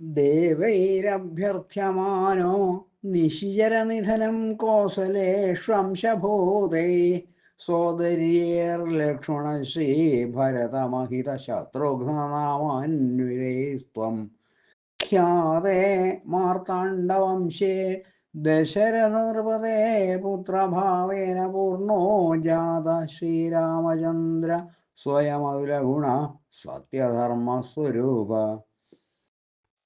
ദേവൈരഭ്യർത്ഥ്യമാനോ നിശിചരനിധനം കോസലേഷ്വംശഭൂതൈ സോദര്യേർലക്ഷ്മണശ്രീ ഭരതമഹിതശത്രുഘ്നനാമാന്വിതൈസ്ത്വം ഖ്യാതേ മാർത്താണ്ഡവംശേ ദശരഥനൃപതേ പുത്രഭാവേന പൂർണ്ണോ ജാത ശ്രീരാമചന്ദ്ര സ്വയമതുലഗുണ സത്യധർമ്മസ്വരൂപ.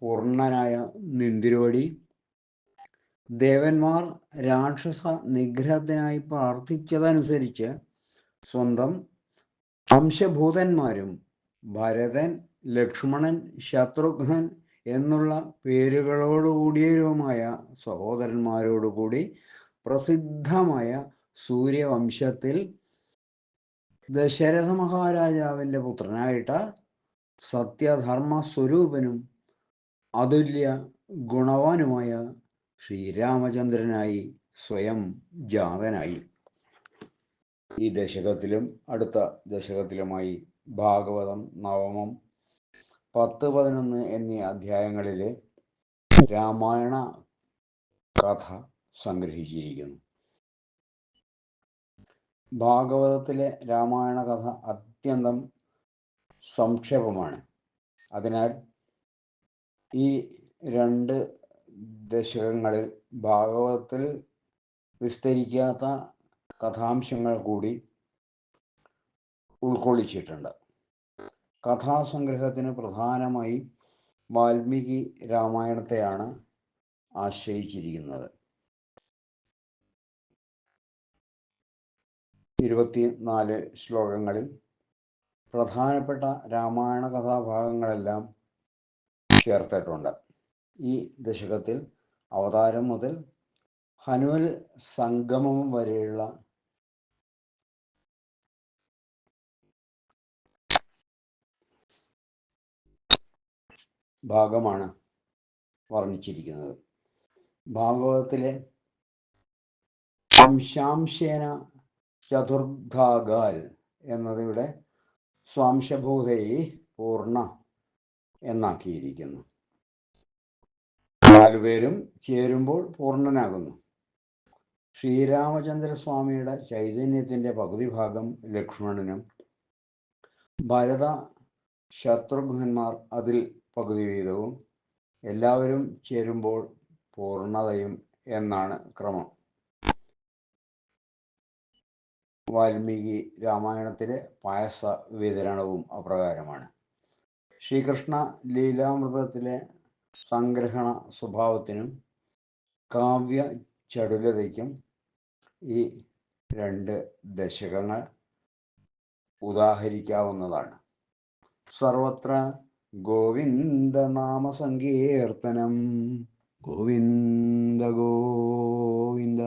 പൂർണ്ണനായ നിന്തിരുവടി ദേവന്മാർ രാക്ഷസ നിഗ്രഹത്തിനായി പ്രാർത്ഥിച്ചതനുസരിച്ച് സ്വന്തം അംശഭൂതന്മാരും ഭരതൻ, ലക്ഷ്മണൻ, ശത്രുഘ്നൻ എന്നുള്ള പേരുകളോടുകൂടിയവരുമായ സഹോദരന്മാരോടുകൂടി പ്രസിദ്ധമായ സൂര്യവംശത്തിൽ ദശരഥ മഹാരാജാവിൻ്റെ പുത്രനായിട്ട് സത്യധർമ്മസ്വരൂപനും അതുല്യ ഗുണവാനുമായ ശ്രീരാമചന്ദ്രനായി സ്വയം ജാതനായി. ഈ ദശകത്തിലും അടുത്ത ദശകത്തിലുമായി ഭാഗവതം നവമം, 10, 11 എന്നീ അധ്യായങ്ങളിലെ രാമായണ കഥ സംഗ്രഹിച്ചിരിക്കുന്നു. ഭാഗവതത്തിലെ രാമായണ കഥ അത്യന്തം സംക്ഷേപമാണ്. അതിനാൽ ഈ 2 ദശകങ്ങളിൽ ഭാഗവതത്തിൽ വിസ്തരിക്കാത്ത കഥാംശങ്ങൾ കൂടി ഉൾക്കൊള്ളിച്ചിട്ടുണ്ട്. കഥാസംഗ്രഹത്തിന് പ്രധാനമായി വാൽമീകി രാമായണത്തെയാണ് ആശ്രയിച്ചിരിക്കുന്നത്. 24 ശ്ലോകങ്ങളിൽ പ്രധാനപ്പെട്ട രാമായണ കഥാഭാഗങ്ങളെല്ലാം ചേർത്തിട്ടുണ്ട്. ഈ ദശകത്തിൽ അവതാരം മുതൽ ഹനുമൽ സംഗമം വരെയുള്ള ഭാഗമാണ് വർണ്ണിച്ചിരിക്കുന്നത്. ഭാഗവതത്തിലെ വംശാംശേന ചതുർധാഗാൽ എന്നതിവിടെ സ്വാംശഭൂതൈ പൂർണ്ണ എന്നാക്കിയിരിക്കുന്നു. 4 പേരും ചേരുമ്പോൾ പൂർണ്ണനാകുന്നു. ശ്രീരാമചന്ദ്രസ്വാമിയുടെ ചൈതന്യത്തിൻ്റെ പകുതി ഭാഗം ലക്ഷ്മണനും ഭരത ശത്രുഘ്നന്മാർ അതിൽ പകുതി വീതവും എല്ലാവരും ചേരുമ്പോൾ പൂർണ്ണതയും എന്നാണ് ക്രമം. വാൽമീകി രാമായണത്തിലെ പായസ വിതരണവും അപ്രകാരമാണ്. ശ്രീകൃഷ്ണ ലീലാമൃതത്തിലെ സംഗ്രഹണ സ്വഭാവത്തിനും കാവ്യ ചടുലതയ്ക്കും ഈ 2 ദശകങ്ങൾ ഉദാഹരിക്കാവുന്നതാണ്. സർവത്ര ഗോവിന്ദനാമ സങ്കീർത്തനം. ഗോവിന്ദ ഗോവിന്ദ.